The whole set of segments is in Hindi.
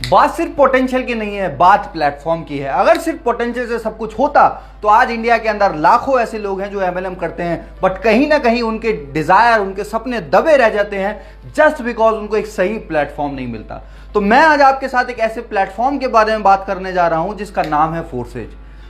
बात सिर्फ पोटेंशियल की नहीं है, बात प्लेटफॉर्म की है। अगर सिर्फ पोटेंशियल से सब कुछ होता तो आज इंडिया के अंदर लाखों ऐसे लोग हैं जो एमएलएम करते हैं, बट कहीं ना कहीं उनके डिजायर, उनके सपने दबे रह जाते हैं जस्ट बिकॉज उनको एक सही प्लेटफॉर्म नहीं मिलता। तो मैं आज आपके साथ एक ऐसे प्लेटफॉर्म के बारे में बात करने जा रहा हूं जिसका नाम है फोर्सेज।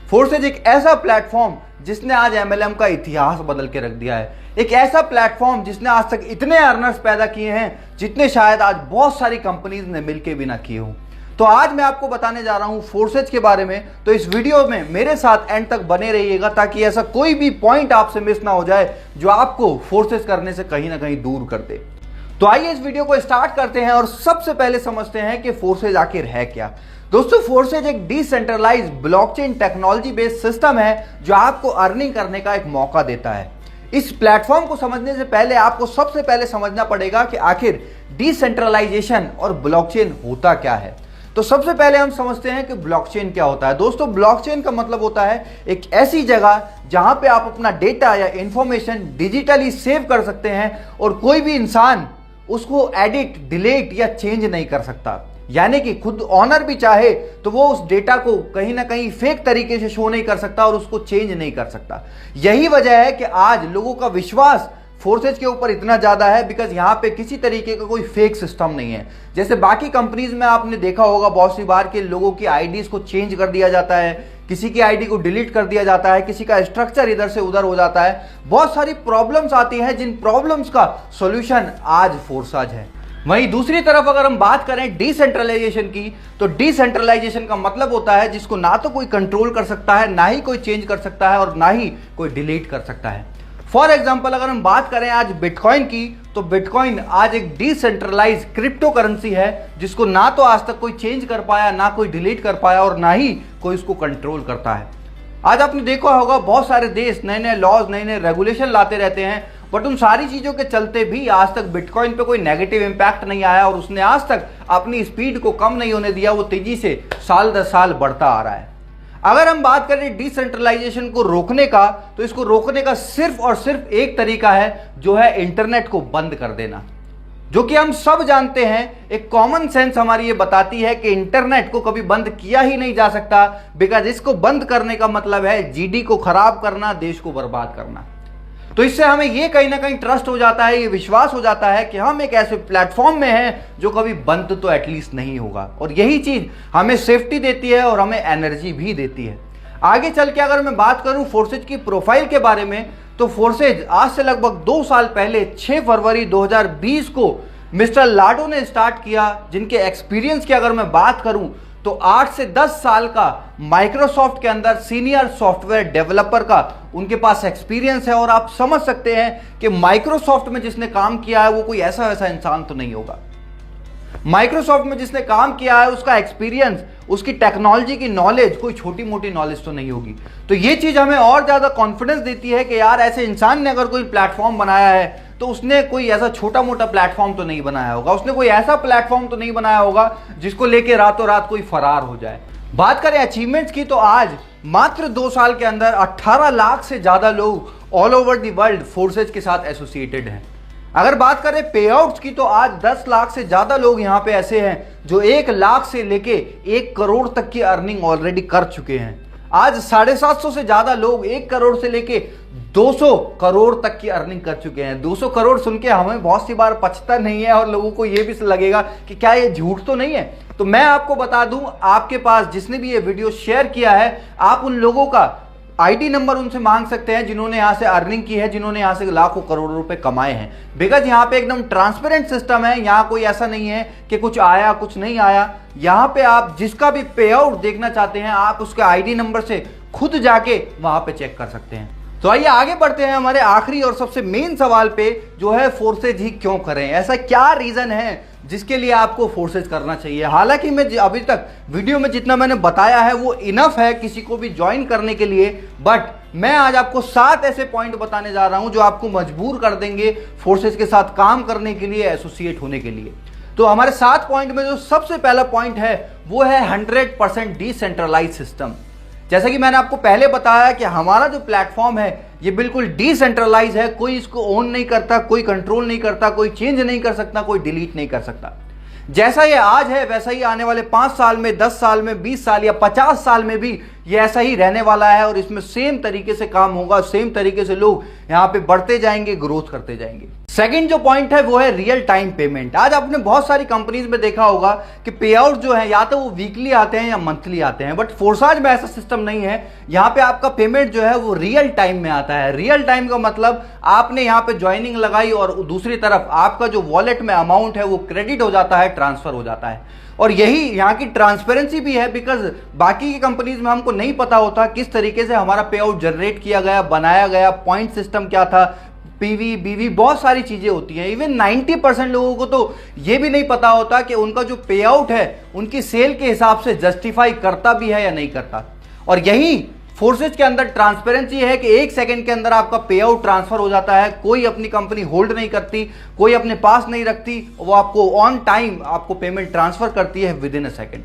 फोर्सेज एक ऐसा प्लेटफॉर्म जिसने आज एमएलएम का इतिहास बदल के रख दिया है। एक ऐसा प्लेटफॉर्म जिसने आज तक इतने अर्नर्स पैदा किए हैं जितने शायद आज बहुत सारी कंपनीज ने मिलकर भी ना किए हों। तो आज मैं आपको बताने जा रहा हूं फोर्सेज के बारे में। तो इस वीडियो में मेरे साथ एंड तक बने रहिएगा ताकि ऐसा कोई भी पॉइंट आपसे मिस ना हो जाए जो आपको फोर्सेज करने से कहीं ना कहीं दूर कर दे। तो आइए इस वीडियो को स्टार्ट करते हैं और सबसे पहले समझते हैं कि फोर्सेज आखिर है क्या। दोस्तों, फोर्सेज एक decentralized blockchain technology based system है जो आपको अर्निंग करने का एक मौका देता है। इस प्लेटफॉर्म को समझने से पहले आपको सबसे पहले समझना पड़ेगा कि आखिर डिसेंट्रलाइजेशन और ब्लॉकचेन होता क्या है। तो सबसे पहले हम समझते हैं कि ब्लॉकचेन क्या होता है। दोस्तों, ब्लॉकचेन का मतलब होता है एक ऐसी जगह जहां पे आप अपना डेटा या इंफॉर्मेशन डिजिटली सेव कर सकते हैं और कोई भी इंसान उसको एडिट, डिलीट या चेंज नहीं कर सकता। यानी कि खुद ऑनर भी चाहे तो वो उस डेटा को कहीं ना कहीं फेक तरीके से शो नहीं कर सकता और उसको चेंज नहीं कर सकता। यही वजह है कि आज लोगों का विश्वास फोर्सेज के ऊपर इतना ज्यादा है बिकॉज यहां पे किसी तरीके का कोई फेक सिस्टम नहीं है। जैसे बाकी कंपनीज में आपने देखा होगा बहुत सी बार कि लोगों की आईडीज को चेंज कर दिया जाता है, किसी की आईडी को डिलीट कर दिया जाता है, किसी का स्ट्रक्चर इधर से उधर हो जाता है। बहुत सारी प्रॉब्लम्स आती हैं जिन प्रॉब्लम्स का सॉल्यूशन आज फोर्सेज है। वहीं दूसरी तरफ अगर हम बात करें डिसेंट्रलाइजेशन की, तो डिसेंट्रलाइजेशन का मतलब होता है जिसको ना तो कोई कंट्रोल कर सकता है, ना ही कोई चेंज कर सकता है और ना ही कोई डिलीट कर सकता है। फॉर एग्जाम्पल अगर हम बात करें आज बिटकॉइन की, तो बिटकॉइन आज एक डिसेंट्रलाइज क्रिप्टो करेंसी है जिसको ना तो आज तक कोई चेंज कर पाया, ना कोई डिलीट कर पाया और ना ही कोई उसको कंट्रोल करता है। आज आपने देखा होगा बहुत सारे देश नए नए लॉज, नए नए रेगुलेशन लाते रहते हैं, बट उन सारी चीजों के चलते भी आज तक बिटकॉइन पे कोई नेगेटिव इंपैक्ट नहीं आया और उसने आज तक अपनी स्पीड को कम नहीं होने दिया। वो तेजी से साल दर साल बढ़ता आ रहा है। अगर हम बात करें डिसेंट्रलाइजेशन को रोकने का, तो इसको रोकने का सिर्फ और सिर्फ एक तरीका है जो है इंटरनेट को बंद कर देना, जो कि हम सब जानते हैं। एक कॉमन सेंस हमारी ये बताती है कि इंटरनेट को कभी बंद किया ही नहीं जा सकता बिकॉज इसको बंद करने का मतलब है जीडी को खराब करना, देश को बर्बाद करना। तो इससे हमें ये कहीं ना कहीं ट्रस्ट हो जाता है, ये विश्वास हो जाता है कि हम एक ऐसे प्लेटफॉर्म में हैं जो कभी बंद तो एटलीस्ट नहीं होगा। और यही चीज हमें सेफ्टी देती है और हमें एनर्जी भी देती है। आगे चल के अगर मैं बात करूं फोर्सेज की प्रोफाइल के बारे में, तो फोर्सेज आज से लगभग 2 साल पहले 6 फरवरी 2020 को मिस्टर लाडो ने स्टार्ट किया, जिनके एक्सपीरियंस की अगर मैं बात करूं तो 8 से 10 साल का माइक्रोसॉफ्ट के अंदर सीनियर सॉफ्टवेयर डेवलपर का उनके पास एक्सपीरियंस है। और आप समझ सकते हैं कि माइक्रोसॉफ्ट में जिसने काम किया है वो कोई ऐसा वैसा इंसान तो नहीं होगा। माइक्रोसॉफ्ट में जिसने काम किया है उसका एक्सपीरियंस, उसकी टेक्नोलॉजी की नॉलेज कोई छोटी मोटी नॉलेज तो नहीं होगी। तो ये चीज हमें और ज्यादा कॉन्फिडेंस देती है कि यार ऐसे इंसान ने अगर कोई प्लेटफॉर्म बनाया है तो उसने कोई ऐसा छोटा मोटा प्लेटफॉर्म तो नहीं बनाया होगा, उसने कोई ऐसा प्लेटफॉर्म तो नहीं बनाया होगा जिसको लेके रातों रात कोई फरार हो जाए। बात करें अचीवमेंट्स की, तो आज मात्र 2 साल के अंदर 18 लाख से ज्यादा लोग all over the world forces के साथ एसोसिएटेड हैं। अगर बात करें पे आउट्स की, तो आज 10 लाख से ज्यादा लोग यहां पे ऐसे हैं जो 1 लाख से लेके 1 करोड़ तक की अर्निंग ऑलरेडी कर चुके हैं। आज 750 से ज्यादा लोग 1 करोड़ से लेके 200 करोड़ तक की अर्निंग कर चुके हैं। 200 करोड़ सुन के हमें बहुत सी बार पचता नहीं है और लोगों को यह भी लगेगा कि क्या ये झूठ तो नहीं है। तो मैं आपको बता दूं, आपके पास जिसने भी ये वीडियो शेयर किया है, आप उन लोगों का आईडी नंबर उनसे मांग सकते हैं जिन्होंने यहां से अर्निंग की है, जिन्होंने यहां से लाखों करोड़ों रुपए कमाए हैं। बिकॉज यहां पे एकदम ट्रांसपेरेंट सिस्टम है, यहां कोई ऐसा नहीं है कि कुछ आया कुछ नहीं आया। यहां पे आप जिसका भी पे आउट देखना चाहते हैं आप उसके आईडी नंबर से खुद जाके वहां पे चेक कर सकते हैं। तो आइए आगे बढ़ते हैं हमारे आखिरी और सबसे मेन सवाल पे, जो है फोर्सेज ही क्यों करें। ऐसा क्या रीजन है जिसके लिए आपको फोर्सेज करना चाहिए। हालांकि मैं अभी तक वीडियो में जितना मैंने बताया है वो इनफ है किसी को भी ज्वाइन करने के लिए, बट मैं आज आपको 7 ऐसे पॉइंट बताने जा रहा हूं जो आपको मजबूर कर देंगे फोर्सेज के साथ काम करने के लिए, एसोसिएट होने के लिए। तो हमारे 7 पॉइंट में जो सबसे पहला पॉइंट है वो है 100% डिसेंट्रलाइज सिस्टम। जैसा कि मैंने आपको पहले बताया कि हमारा जो प्लेटफॉर्म है ये बिल्कुल डिसेंट्रलाइज है, कोई इसको ओन नहीं करता, कोई कंट्रोल नहीं करता, कोई चेंज नहीं कर सकता, कोई डिलीट नहीं कर सकता। जैसा ये आज है वैसा ही आने वाले 5 साल में, 10 साल में, 20 साल या 50 साल में भी ये ऐसा ही रहने वाला है और इसमें सेम तरीके से काम होगा, सेम तरीके से लोग यहां पे बढ़ते जाएंगे, ग्रोथ करते जाएंगे। सेकंड जो पॉइंट है वो है रियल टाइम पेमेंट। आज आपने बहुत सारी कंपनीज में देखा होगा कि पे आउट जो है या तो वो वीकली आते हैं या मंथली आते हैं, बट फोर्साज में ऐसा सिस्टम नहीं है। यहां पे आपका पेमेंट जो है वो रियल टाइम में आता है। रियल टाइम का मतलब आपने यहां पे ज्वाइनिंग लगाई और दूसरी तरफ आपका जो वॉलेट में अमाउंट है वो क्रेडिट हो जाता है, ट्रांसफर हो जाता है। और यही यहाँ की ट्रांसपेरेंसी भी है, बिकॉज बाकी की कंपनीज में हमको नहीं पता होता किस तरीके से हमारा पे आउट जनरेट किया गया, बनाया गया, पॉइंट सिस्टम क्या था, पीवी बीवी बहुत सारी चीजें होती हैं। इवन 90% लोगों को तो ये भी नहीं पता होता कि उनका जो पे आउट है उनकी सेल के हिसाब से जस्टिफाई करता भी है या नहीं करता। और यही फोर्सेज के अंदर ट्रांसपेरेंसी है कि 1 सेकंड के अंदर आपका पे आउट ट्रांसफर हो जाता है। कोई अपनी कंपनी होल्ड नहीं करती, कोई अपने पास नहीं रखती, वो आपको ऑन टाइम आपको पेमेंट ट्रांसफर करती है with in a second.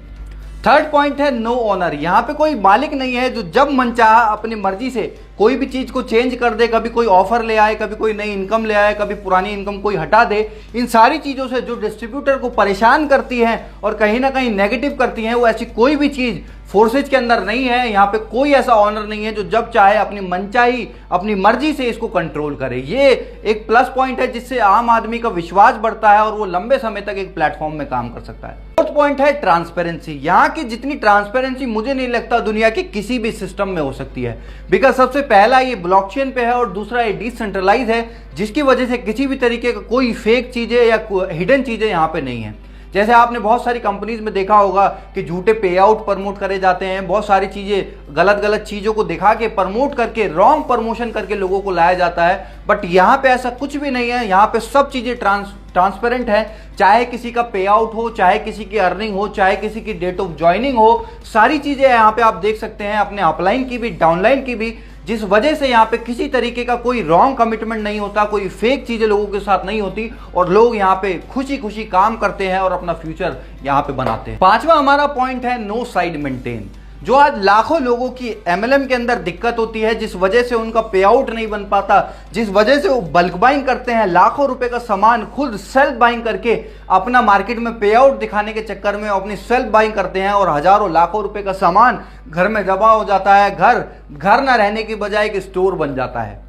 Third point है नो ओनर। यहां पे कोई मालिक नहीं है जो जब मन चाहा अपनी मर्जी से कोई भी चीज को चेंज कर दे, कभी कोई ऑफर ले आए, कभी कोई नई इनकम ले आए, कभी पुरानी इनकम कोई हटा दे। इन सारी चीजों से जो डिस्ट्रीब्यूटर को परेशान करती हैं और कहीं ना कहीं नेगेटिव करती हैं, वो ऐसी कोई भी चीज फोर्सेज के अंदर नहीं है। यहां पे कोई ऐसा ऑनर नहीं है जो जब चाहे अपनी मनचाही अपनी मर्जी से इसको कंट्रोल करे। ये एक प्लस पॉइंट है जिससे आम आदमी का विश्वास बढ़ता है और वो लंबे समय तक एक प्लेटफॉर्म में काम कर सकता है। फोर्थ पॉइंट है ट्रांसपेरेंसी। यहां की जितनी ट्रांसपेरेंसी मुझे नहीं लगता दुनिया के किसी भी सिस्टम में हो सकती है, बिकॉज सबसे पहला ये ब्लॉकचेन पे है और दूसरा ये डिसेंट्रलाइज है, जिसकी वजह से किसी भी तरीके का कोई फेक चीजें या हिडन चीजें यहां पे नहीं है। जैसे आपने बहुत सारी कंपनीज में देखा होगा कि झूठे पे आउट प्रमोट करे जाते हैं, बहुत सारी चीजें गलत चीजों को दिखा के प्रमोट करके रॉन्ग प्रमोशन करके लोगों को लाया जाता है। बट यहाँ पे ऐसा कुछ भी नहीं है। यहाँ पे सब चीजें ट्रांसपेरेंट है। चाहे किसी का पे आउट हो, चाहे किसी की अर्निंग हो, चाहे किसी की डेट ऑफ ज्वाइनिंग हो, सारी चीजें यहाँ पे आप देख सकते हैं, अपने अपलाइन की भी डाउनलाइन की भी, जिस वजह से यहाँ पे किसी तरीके का कोई रॉन्ग कमिटमेंट नहीं होता, कोई फेक चीजें लोगों के साथ नहीं होती और लोग यहाँ पे खुशी खुशी काम करते हैं और अपना फ्यूचर यहाँ पे बनाते हैं। पांचवा हमारा पॉइंट है नो साइड मेंटेन। जो आज लाखों लोगों की एमएलएम के अंदर दिक्कत होती है, जिस वजह से उनका पे आउट नहीं बन पाता, जिस वजह से वो बल्क बाइंग करते हैं, लाखों रुपए का सामान खुद सेल्फ बाइंग करके अपना मार्केट में पे आउट दिखाने के चक्कर में अपनी सेल्फ बाइंग करते हैं और हजारों लाखों रुपए का सामान घर में जमा हो जाता है। घर ना रहने की बजाय एक स्टोर बन जाता है।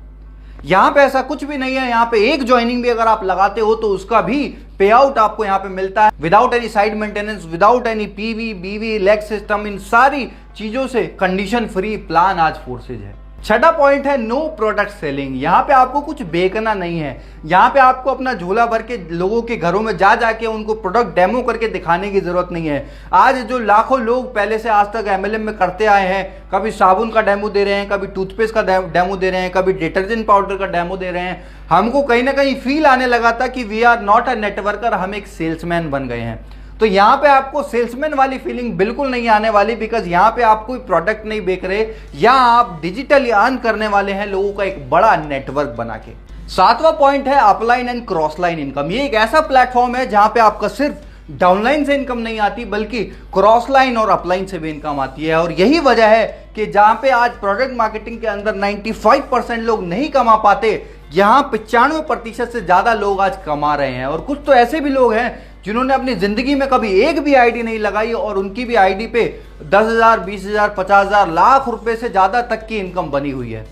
यहां पे ऐसा कुछ भी नहीं है। यहां पे एक ज्वाइनिंग भी अगर आप लगाते हो तो उसका भी पे आउट आपको यहां पे मिलता है without any side maintenance, without any PV बीवी लेग सिस्टम। इन सारी चीजों से कंडीशन फ्री प्लान आज फोर्सेज है। छठा पॉइंट है नो प्रोडक्ट सेलिंग। यहां पे आपको कुछ बेचना नहीं है। यहां पे आपको अपना झोला भर के लोगों के घरों में जाके उनको प्रोडक्ट डेमो करके दिखाने की जरूरत नहीं है। आज जो लाखों लोग पहले से आज तक एमएलएम में करते आए हैं, कभी साबुन का डेमो दे रहे हैं, कभी टूथपेस्ट का डेमो दे रहे हैं, कभी डिटर्जेंट पाउडर का डेमो दे रहे हैं, हमको कहीं ना कहीं फील आने लगा था कि we are not a networker, हम एक सेल्समैन बन गए हैं। तो यहां पे आपको सेल्समैन वाली फीलिंग बिल्कुल नहीं आने वाली, बिकॉज यहां पे आप कोई प्रोडक्ट नहीं बेच रहे, या आप डिजिटली अर्न करने वाले हैं लोगों का एक बड़ा नेटवर्क बना के। सातवां पॉइंट है upline and cross line income. ये एक ऐसा प्लेटफॉर्म है जहां पे आपका सिर्फ डाउनलाइन से इनकम नहीं आती, बल्कि क्रॉस लाइन और अपलाइन से भी इनकम आती है। और यही वजह है कि जहां पे आज प्रोडक्ट मार्केटिंग के अंदर 95% लोग नहीं कमा पाते, यहां 95% से ज्यादा लोग आज कमा रहे हैं। और कुछ तो ऐसे भी लोग हैं जिन्होंने अपनी जिंदगी में कभी एक भी आईडी नहीं लगाई और उनकी भी आईडी पे 10,000, 20,000, 50,000, लाख रुपए से ज्यादा तक की इनकम बनी हुई है।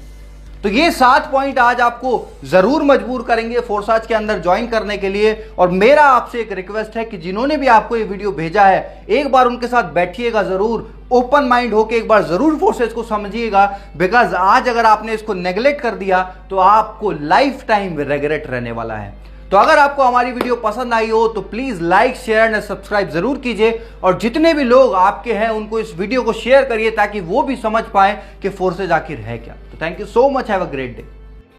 तो ये 7 पॉइंट आज आपको जरूर मजबूर करेंगे फोर्साज के अंदर ज्वाइन करने के लिए। और मेरा आपसे एक रिक्वेस्ट है कि जिन्होंने भी आपको ये वीडियो भेजा है, एक बार उनके साथ बैठिएगा जरूर, ओपन माइंड होकर एक बार जरूर फोर्सेज को समझिएगा। बिकॉज आज अगर आपने इसको नेग्लेक्ट कर दिया तो आपको लाइफ टाइम रिग्रेट रहने वाला है। तो अगर आपको हमारी वीडियो पसंद आई हो तो please like, share and subscribe जरूर कीजिए। और जितने भी लोग आपके हैं उनको इस वीडियो को शेयर करिए ताकि वो भी समझ पाए कि फोर्सेज आखिर है क्या। तो thank you so much, have a great day.